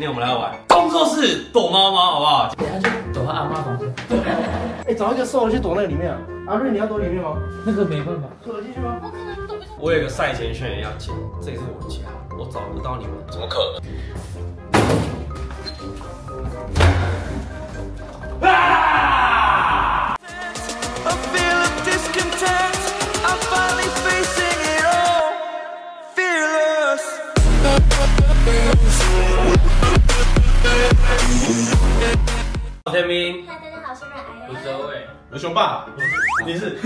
今天我们来玩工作室躲猫猫，好不好？等下就躲到阿妈房间。哎，找一个瘦的去躲那个里面啊。阿瑞，你要躲里面吗？那个没办法，躲得进去吗？我可能躲不进去。我有一个赛前训练要接，这也是我的家，我找不到你们，怎么可能？啊！ A feel of discontent. I'm finally facing it all. Fearless. 天明，嗨，大家好，我是阮阿我是元。魏，我熊爸，你是？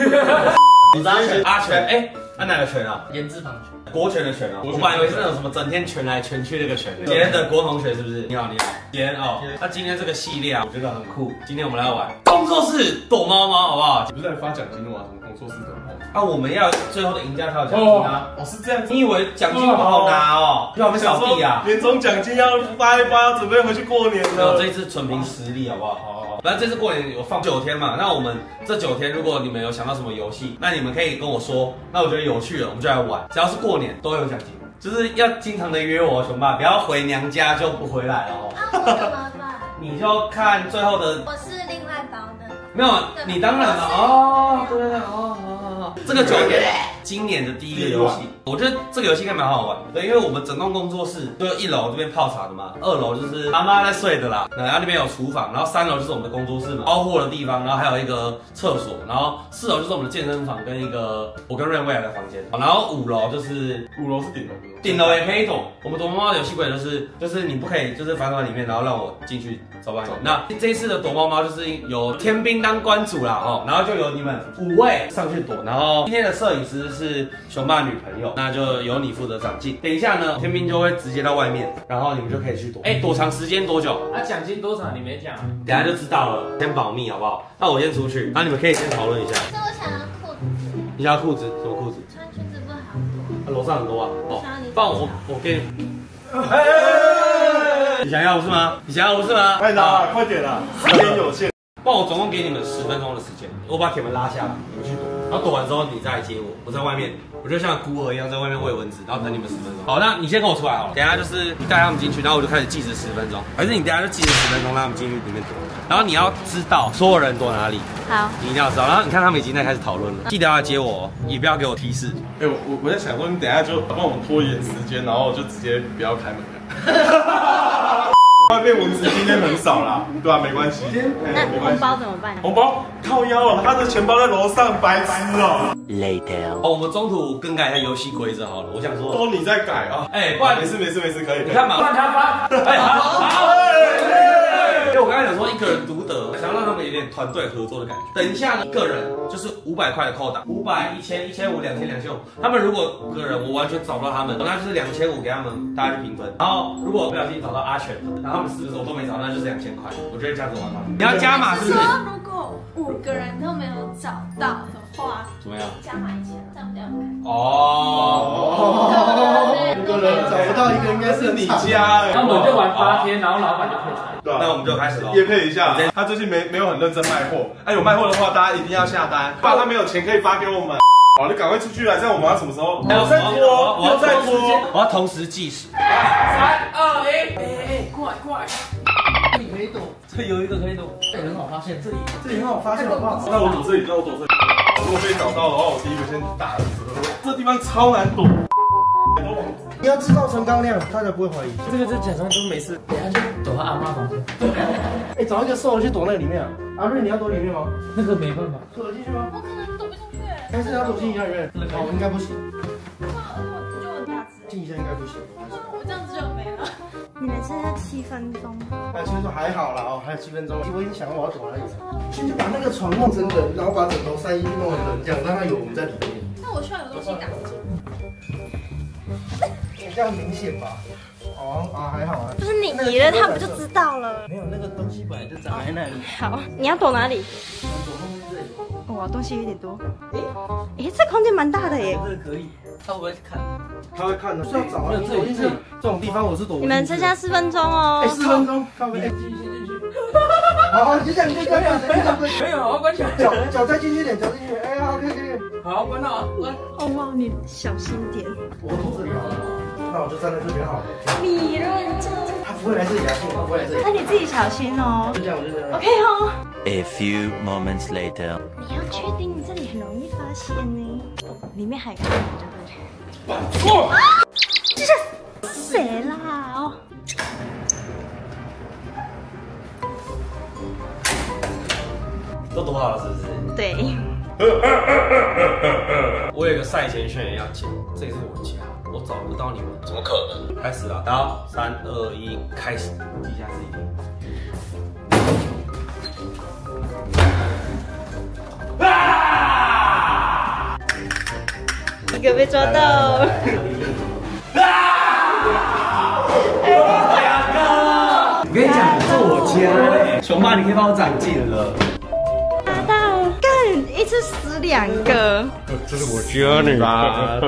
你是阿全？阿全，哎，按哪个拳啊？言字旁拳，国权的权哦，我本来以为是那种什么整天拳来拳去那个拳。今天的郭同学是不是？你好，你好。今天哦，那今天这个系列啊，我觉得很酷。今天我们来玩工作室躲猫猫，好不好？你不是在发奖金的吗？什么工作室躲猫？啊，我们要最后的赢家才有奖金啊！哦，是这样子。你以为奖金不好拿哦？就我们扫地啊！年终奖金要发一发，准备回去过年了。这一次纯凭实力，好不好？好。反正这次过年有放9天嘛，那我们这9天，如果你们有想到什么游戏，那你们可以跟我说，那我觉得有趣了，我们就来玩。只要是过年都有奖金，就是要经常的约我，熊爸，不要回娘家就不回来了哦。啊，我怎么办？你就看最后的，我是另外包的。没有，你当然了哦，对对对，哦。这个9天，今年的第一个游戏，我觉得这个游戏应该蛮好玩的。对，因为我们整栋工作室就1楼这边泡茶的嘛，2楼就是妈妈在睡的啦，然后那边有厨房，然后3楼就是我们的工作室嘛，包货的地方，然后还有一个厕所，然后4楼就是我们的健身房跟一个我跟瑞未来的房间，然后5楼就是5楼是顶楼，顶楼也可以躲。我们躲猫猫的游戏规则就是你不可以就是反转里面，然后让我进去找帮你。那这一次的躲猫猫就是有天兵当关主啦哦，然后就有你们5位上去躲，然后今天的摄影师是熊爸女朋友，那就由你负责长镜。等一下呢，天兵就会直接到外面，然后你们就可以去躲。哎，躲长时间多久？啊，奖金多少你没讲？等一下就知道了，先保密好不好？那我先出去，那你们可以先讨论一下。可是我想要裤子，你想要裤子？什么裤子？穿裙子不好楼上很多啊。哦，想要你帮我给你。你想要不是吗？你想要不是吗？快拿，快点啦，时间有限。帮我总共给你们10分钟的时间，我把铁门拉下来，你们去躲，然后躲完之后你再来接我，我在外面，我就像孤儿一样在外面喂蚊子，然后等你们10分钟。好，那你先跟我出来好了，等一下就是你带他们进去，然后我就开始计时10分钟，还是你等一下就计时10分钟让他们进去里面躲，然后你要知道所有人躲哪里，好，你一定要知道。然后你看他们已经在开始讨论了，记得要来接我哦，也不要给我提示。哎，我在想说，你等一下就帮我拖延时间，然后就直接不要开门了。外面蚊子今天很少啦，对吧？没关系，那红包怎么办？红包靠腰了，他的钱包在楼上，白痴哦。哦，我们中途更改一下游戏规则好了，我想说，都你在改啊？哎，不然没事，可以。你看嘛，换他发。哎，好。因为我刚才讲说一个人独得，想要让他们有点团队合作的感觉。等一下呢，一个人就是500块的扣打，500、1000、1500、2000、2500。他们如果5个人我完全找不到他们，那就是2500给他们大家去评分。然后如果不小心找到阿全，然后他们4个时候都没找到，那就是2000块。我觉得这样子玩吧。你要加码是不是？说如果5个人都没有找到的话，怎么样？加码1000，这样比较好。哦。 5个人找不到一个，应该是你家。那我们就玩8天，然后老板就退场。对啊，那我们就开始喽。业配一下，他最近没有很认真卖货，有卖货的话，大家一定要下单，不然他没有钱可以发给我们。好，你赶快出去了，这样我们要什么时候？我再拖，我再拖，我要同时计时。3、2、1，哎，快！这里可以躲，这有一个可以躲，很好发现，这里很好发现，好不好？那我躲这里，那我躲这里。如果被找到的话，我第一个先打死。这地方超难躲。 你要制造成钢量，大家不会怀疑。这个假装都没事，等下就躲到阿妈房间。哎，找一个瘦的去躲那个里面啊。阿瑞，你要躲里面吗？那个没办法，躲得进去吗？我可能躲不进去。还是要躲进一下里面？哦，应该不行。我就很大只。进一下应该不行。我这样子就没了。你们剩下7分钟。那7分钟还好啦哦，还有7分钟。我已经想到我要躲哪里了。先就把那个床弄成人，然后把枕头塞进去弄成人，这样让他以为我们在里面。那我需要有东西挡住。这样明显吧？哦啊，还好啊。不是你移了，他不就知道了？没有那个东西本来就长在那里。好，你要躲哪里？哇，东西有点多。哎，这空间蛮大的耶。这个可以，他会不会看？他会看的，是要找啊。你躲进去这种地方，我是躲。你们剩下4分钟哦。哎，4分钟，靠边。进去。好，就这样，就这样，可以，好，关起来。脚再进去点，脚进去。哎，好，可以。好，关到啊，关。哦哇，你小心点。我躲这里好了。那我就站在这边好了。你认真。他不会来这里啊，他不会来这里。那你自己小心哦。就这样，我就这样。 OK 哦。 A few moments later. 你要确定这里很容易发现呢，里面还有个人，对不对？错。这是谁啦？哦。 都读好了是不是？对。我有一个赛前宣言要讲，这也是我家，我找不到你们，怎么可能？开始了，好，3、2、1，开始。地下室一定。啊！一个被抓到。啊！两个！我跟你讲，这我家，熊妈，你可以帮我长进了。 一次死2个，这是我家你吧？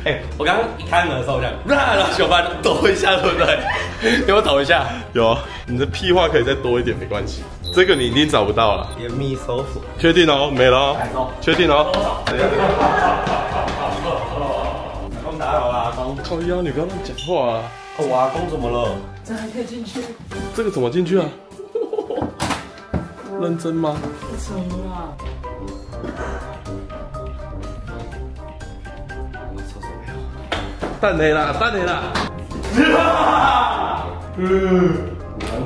哎，我刚刚一开门的时候，我想，然后小班抖一下，对不对？给我抖一下。有，你的屁话可以再多一点，没关系。这个你一定找不到了。严密搜索。确定哦，没了哦。确定哦。阿公打扰了，阿公。靠腰，你不要乱讲话啊！我阿公怎么了？这还可以进去？这个怎么进去啊？认真吗？什么啊？ 蛋你啦，蛋你啦！很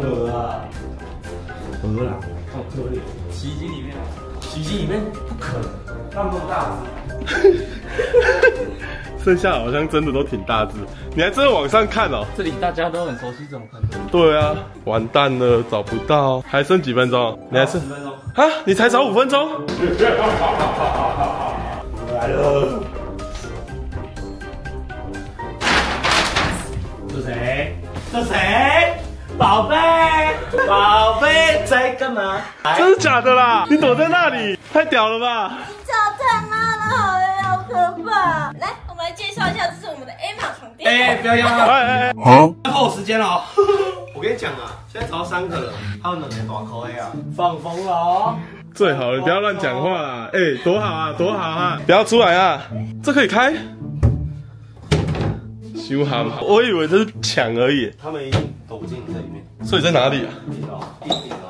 恶啊！鹅啦，好可怜。洗衣机里面，洗衣机里面不可能，那么大只。剩下好像真的都挺大只，你还真的往上看哦。这里大家都很熟悉，怎么看？对啊，完蛋了，找不到，还剩几分钟？你还剩10分钟啊？你才找5分钟？来了。 是谁？是谁？宝贝，宝贝在干嘛？真的假的啦？你躲在那里，太屌了吧！找太妈了，好可怕！来，我们来介绍一下，这是我们的 Emma 床垫。哎，不要要！哎，扣时间了。我跟你讲啊，现在找到3个了，还有2个大口的啊，放风了哦。最好你不要乱讲话啦！哎，多好啊，多好啊！不要出来啊！这可以开？修好，我以为这是墙而已。他们一定躲不进这里面。所以在哪里啊？一顶哦。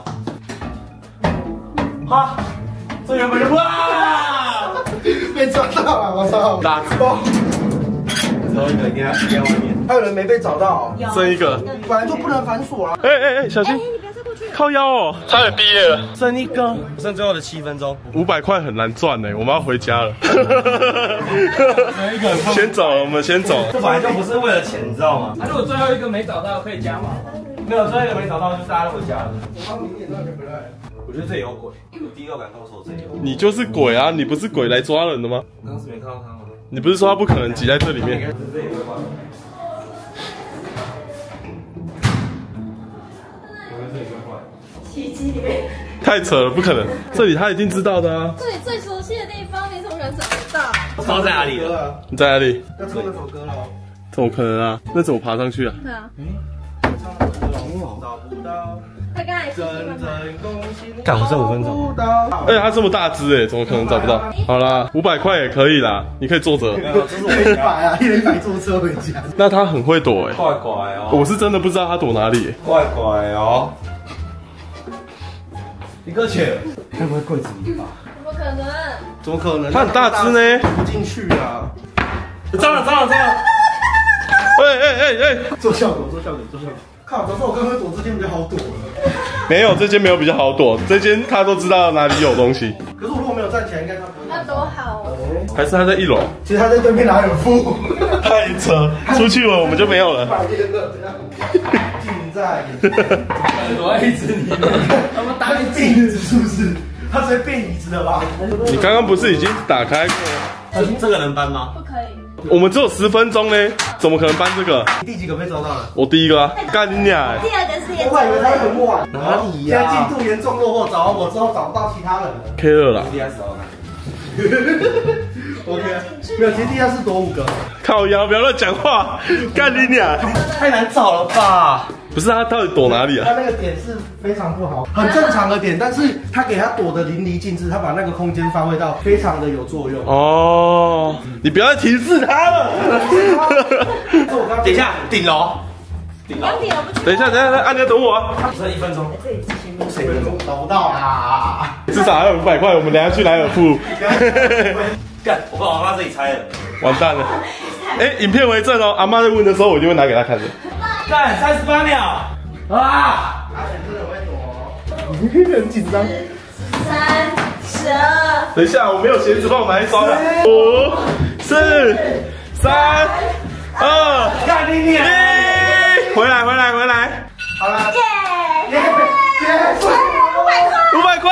哈，这原本就哇，被抓到了，我操！大只。最后一个一定要在外面。还有人没被找到，剩一个。本来就不能反锁了。哎，小心！你不要再过去了。靠腰哦，差点毕业了。剩一个，剩最后的7分钟。 500块很难赚呢，我们要回家了。先走，我们先走。这本来就不是为了钱，你知道吗？啊，如果最后一个没找到，可以加码。没有，最后一个没找到，就大家都回家了。他明年那就回来。我觉得这里有鬼，我第6感告诉我这里有鬼。你就是鬼啊！你不是鬼来抓人的吗？我当时没看到他吗？你不是说他不可能挤在这里面？这里会怪。我觉得这里怪怪。洗衣机里面。太扯了，不可能！这里他一定知道的啊！这里最熟悉的地方，你怎么可能找不到？抄在哪里了？了，你在哪里？要唱那首歌了。怎么可能啊？那怎么爬上去啊？对啊，找不到，他刚才真恭喜你！干我剩5分钟。而且他这么大只哎，怎么可能找不到？好啦，500块也可以啦，你可以坐着。这是我100啊，一人100坐车回家。那他很会躲哎，怪怪哦，我是真的不知道他躲哪里。怪怪哦。李克勤，该不会柜子里吧？怎么可能？怎么可能？他很大只呢，不进去啊！蟑螂！哎！做效果。靠，早知道我刚刚躲这间比较好躲了。没有，这间没有比较好躲，这间他都知道哪里有东西。可是我如果没有站起来，应该他不会。那多好哦！还是他在1楼？其实他在对面拿有付。太扯，出去了我们就没有了。把边的这样近在，躲在椅子里面，他们打变椅子是不是？他直接变椅子了吧？你刚刚不是已经打开过？这个能搬吗？不可以。我们只有10分钟呢，怎么可能搬这个？第几个被找到了？我第一个啊，干你娘！第2个是也我还以为他会很晚。哪里现在进度严重落后，找完我之后找不到其他人了。 K2啦，地下室好看。 OK，没有，其实地下室多5个。靠腰，不要乱讲话，干你娘！太难找了吧？不是他到底躲哪里啊？他那个点是非常不好，很正常的点，但是他给他躲得淋漓尽致，他把那个空间发挥到非常的有作用。哦，你不要再提示他了。等一下，顶楼。刚点了不等一下，啊，你要等我啊！剩1分钟。这里执行不谁找不到啊？至少还有500块，我们等下去莱尔富。干，我把阿妈这里拆了。完蛋了。哎，影片为证哦，阿妈在问的时候，我一定会拿给她看的。干，38秒。啊！阿显真的会躲，很紧张。13、12。等一下，我没有鞋子，帮我拿一双。5、4、3、2，干你娘！回来。好了，耶500块，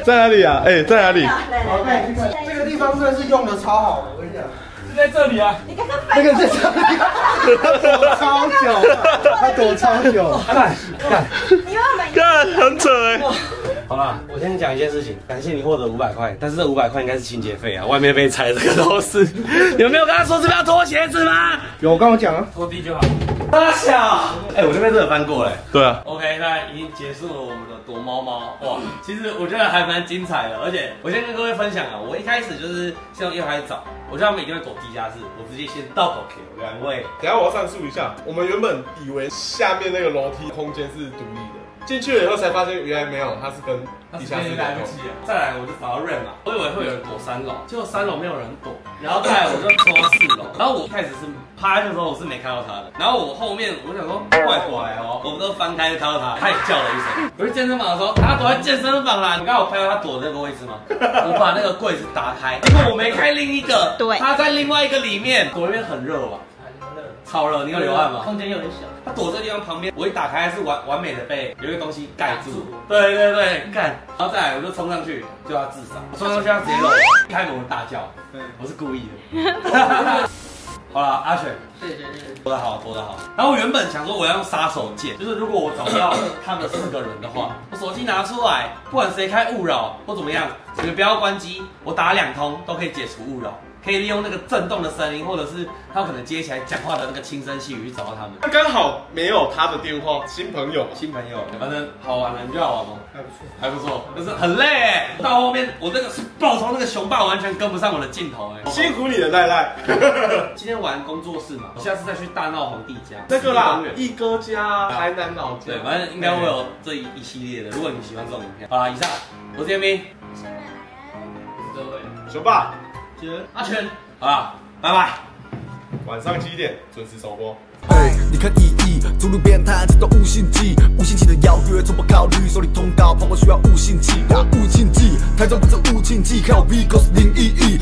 在哪里啊？哎，在哪里？好，这个地方真的是用的超好的，我跟你讲。在这里啊！你刚刚那个在这里，他躲超久，你为我们干，很扯哎。好啦，我先讲一件事情，感谢你获得500块，但是这500块应该是清洁费啊，外面被拆这个都是。有没有跟他说是不要脱鞋子吗？有，我刚刚讲啊，拖地就好。大小，哎，我这边真的翻过嘞。对啊， OK，那已经结束了我们的躲猫猫。哇，其实我觉得还蛮精彩的，而且我先跟各位分享啊，我一开始就是先一开始找，我觉得他们一定会躲地下室，我直接先 double kill 2位。等一下我要上诉一下，我们原本以为下面那个楼梯空间是独立的，进去了以后才发现原来没有，它是跟地下室来不及了。再来我就找到 Rain 嘛，我以为会有人躲3楼，结果3楼没有人躲，然后再来我就冲到4楼，然后我一开始是趴下去的时候我是没看到他的，然后我后面我想说怪怪哦，我们都翻开就看到他，他也叫了一声。我去健身房的时候，他躲在健身房啦，你刚好拍到他躲的那个位置吗？我把那个柜子打开，结果我没开另一个，对，他在另外一个里面，躲那边很热吧。超热，你有流汗吗？空间有点小。他躲这地方旁边，我一打开是完美的被有一个东西盖住。对，干，然后再来我就冲上去就要自杀，我冲上去他直接露，开门我大叫，我是故意的。好了，阿全，谢谢。躲得好。然后我原本想说我要用杀手锏，就是如果我找不到他们4个人的话，我手机拿出来，不管谁开勿扰或怎么样，你们不要关机，我打2通都可以解除勿扰。可以利用那个震动的声音，或者是他可能接起来讲话的那个轻声细语去找到他们。他刚好没有他的电话，新朋友，反正好玩了，你觉得好玩吗？还不错，但是很累哎。到后面我那个爆冲那个雄霸完全跟不上我的镜头哎。辛苦你了，赖赖。今天玩工作室嘛，我下次再去大闹皇帝家。那个啦，义哥家、台南老家。对，反正应该会有这一系列的。如果你喜欢这种影片，好啦，以上我是天明，各位，雄霸。阿全，好啦，拜拜。晚上7点准时首播。你看意义，诸如变态，这都无心机，无心机的邀约从不考虑，手里通告，跑跑需要无心机，无禁忌，台中不是无禁忌，靠 V 9011。